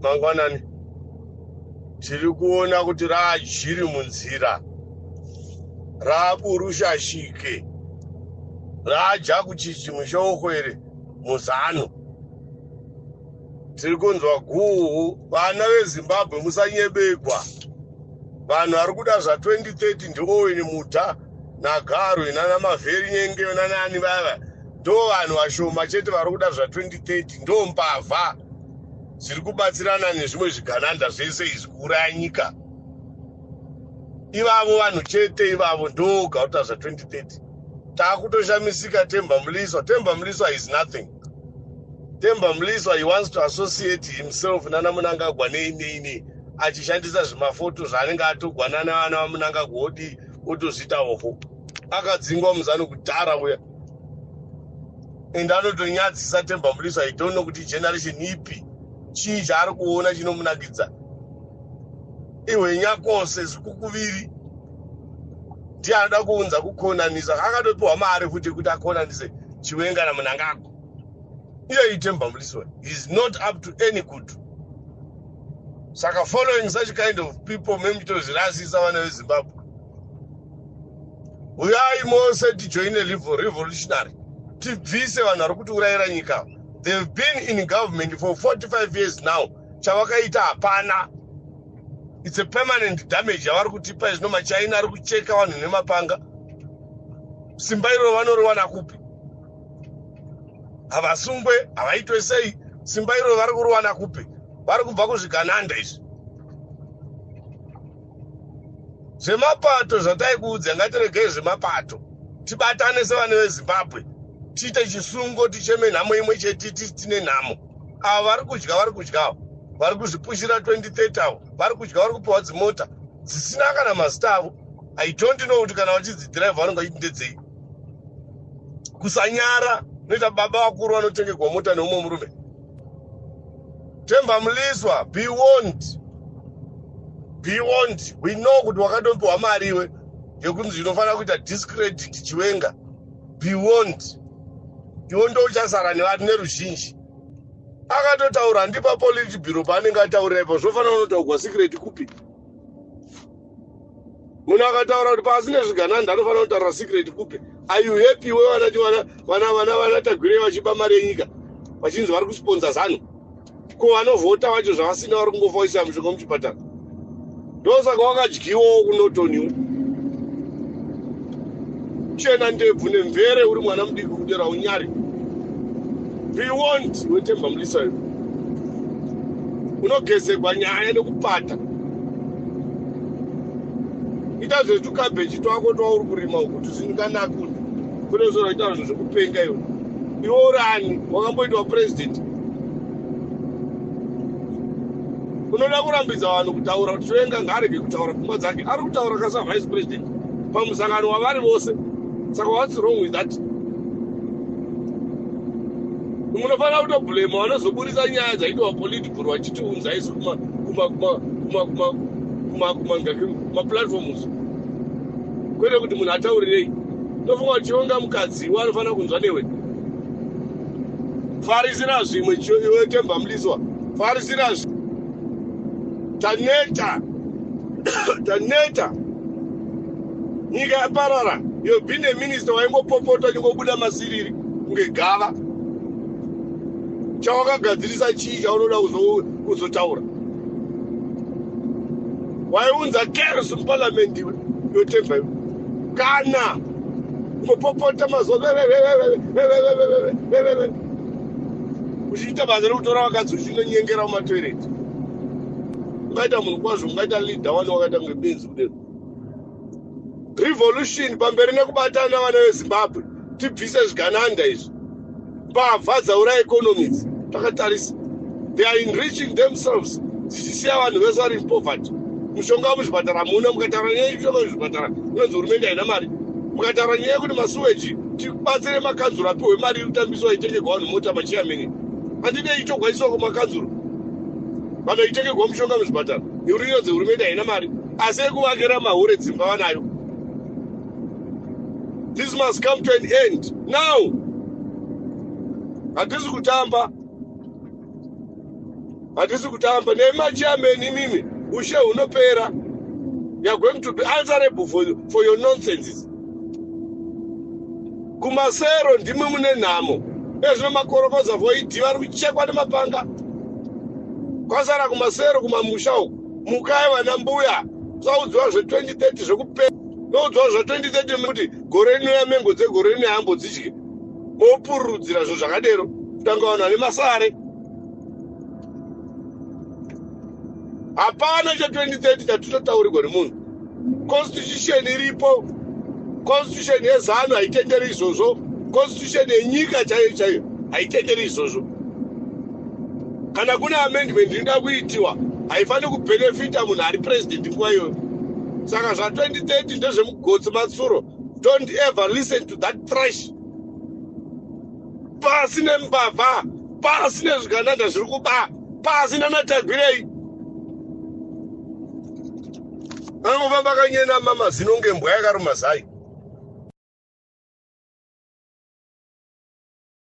mangwanani tiri kuona kuti rajiri munzira raburushashike raja kuchichi mushokwere muzano tiri kunzwa guhu vana vezimbabwe musanyebekwa vanhu vari kuda zva2030 ndiowini muta nagarwe nana mavheri nyenge nanani vava ndo vanhu vashoma chete vari kuda zva2030 ndo mbavha zviri kubatsirana nezvimwe zvigananda zvese izvi kuuraya nyika ivavo vanhu chete ivavo ndo gauta zva2030 taakutoshamisika Temba Mliswa is nothing. Temba Mliswa, he wants to associate himself nana Mnangagwa nei achishandisa zvimafoto zvaanenge atogwana navana vaMnangagwa oti otozvita hofo akadzingwa muzano kudhara uya ende anotonyadzisa Temba Mliswa. I don't know kuti generation ipi chii chaari kuona chinomunakidza ihwenya kose zvikukuviri ndiye anoda kuunza kukonanisa akatopiwa mari futi kuti akonanise Chiwenga naMnangagwa. Iye Temba Mliswa is not up to any good. Saka following such kind of people memchitozvirasisa vana veZimbabwe. Uyai mose tijoine revolutionary tibvise vanhu vari kutiurayira nyika. They've been in government for 45 years now. Chavakaita hapana. It's a permanent damage yavari kutipa zvino maChina ari kucheka vanhu nemapanga. Simba iro vanoriwana kupi? Havasungwe, havaitwe sei? Simba iro vari kuriwana kupi? Vari kubva kuzvigananda izvi. Zvemapato zvataikuudza ngatiregei zvemapato. Tibatane sevana veZimbabwe. Tiite chisungo ticheme nhamo imwe chete tine nhamo. Ava vari kudyawo. Vari kuzvipushira 2030 avo. Vari kudya vari kupiwa dzimota dzisina kana mazita avo. I don't know kuti kana vachidzidhiraivha vanonga vachindedzei. Kusanyara noita baba vakuru vanotengegwa mota neumwe murume. Temba Mliswa, be warned. Be warned. We know kuti wakatompiwa mari iwe yekunzi zvinofanira kuita discredit Chiwenga. Be warned. Iwo ndo uchasara nevanhu neruzhinji. Akatotaura ndipa politi bhiro paanenge ataurira ipo zvofanira kunotaurwa secret kupi. Munhu akataura kuti pasina zvigananda anofanira kutaura secret kupi. Are you happy wevanati vana tagwirei vachipa mari yenyika vachinzi vari kusponsa zano? Ko vanovhota vacho zvavasina vari kungofaisa mushonga muchipatara. Ndosaka wakadyiwawo kunotoniwo. Chena ndebvu nemvere uri mwana mudiki kudera unyari. Be warned weTemba Mliswa. Unogezegwa nyaya nekupata. Ita zvetukabeji twako twauri kurima uku tuzinganaka kune zvoita zvinhu zvekupenga iwe. Iwe urani wakamboitwa president. Unoda kurambidza vanhu kutaura kuti Chiwenga ngarege kutaura pfungwa dzake. Ari kutaura kasa vice president pamusangano wavari vose. Saka what's wrong with that? Munofanira kutoblame vanozoburisa nyaya dzaitwa political vachitiunza isu kumaplatforms. Kwete kuti munhu ataurirei. Ndofunga kuti Chiwenga mukadzi wanofanira kunzwa newe. Farisira zvimwe iwe Temba Mliswa. Farisira zvimwe. Taneta. Nyika yaparara. You've been a minister waingopopota nyingobuda masiriri kunge gava. Chawakagadzirisa chii chaunoda kuzotaura? Waiunza chaos muparliament iwe yoTemba iwe. Kana ngopopota mazuva uchiita basa rekutora vakadzi uchinonyengera mumatoireti. Ungaita munhu kwazvo, ungaita leader wani wakaita kunge benzi kudero. Revolution pamberi nekubatana vana veZimbabwe tibvise zvigananda izvi. Mbavha dzauraya economies takatarisa. They are enriching themselves. Dzichisiya vanhu vese vari in poverty. Mushonga muzvipatara muna mukataura nyaya yekushonga muzvipatara unonzi hurumende haina mari. Mukataura nyaya yekuti masuweji tibatsire makanzuro apiwe mari irikutambiswa itengerwa vanhu mota machiameni. Handidei itogwaiswa kumakanzuro. Vanhu itengerwa mushonga muzvipatara. Irinodzi hurumende haina mari. Asi ekuvakira mahure dzimba vanayo. This must come to an end now. Hatisi kutamba. Hatisi kutamba nemachairman imimi ushe hunopera. You are going to be answerable for your nonsenses. Kumasero ndimi mune nhamo. Ezvino makorokoza voiti vari kuchekwa nemapanga. Kwasara kumasero kumamusha uku. Mukai vana mbuya. Saudzwa zve2030 zvekupera. Noudzwa zve2030 kuti gore rino yamengo dzegore rino hambo dzichike. Mopururudzira zvo zvakadero. Tangawana nemasare. Hapana cha2030 chatotaurirwa nemunhu. Constitution iripo. Constitution yezano haitenderi izvozvo. Constitution yenyika chaiyo haitenderi izvozvo. Kana kuna amendment inoda kuitiwa haifaniri kubenefita munhu ari president nguva iyoyo. Saka zva2030 ndezvemugotsi matsuro. Don't ever listen to that trash. Pasi nembavha, pasi nezvigananda zviri kuba, pasi nanatagwirei. Angofamba kanyena mama zinonge mbwa yakaruma zai.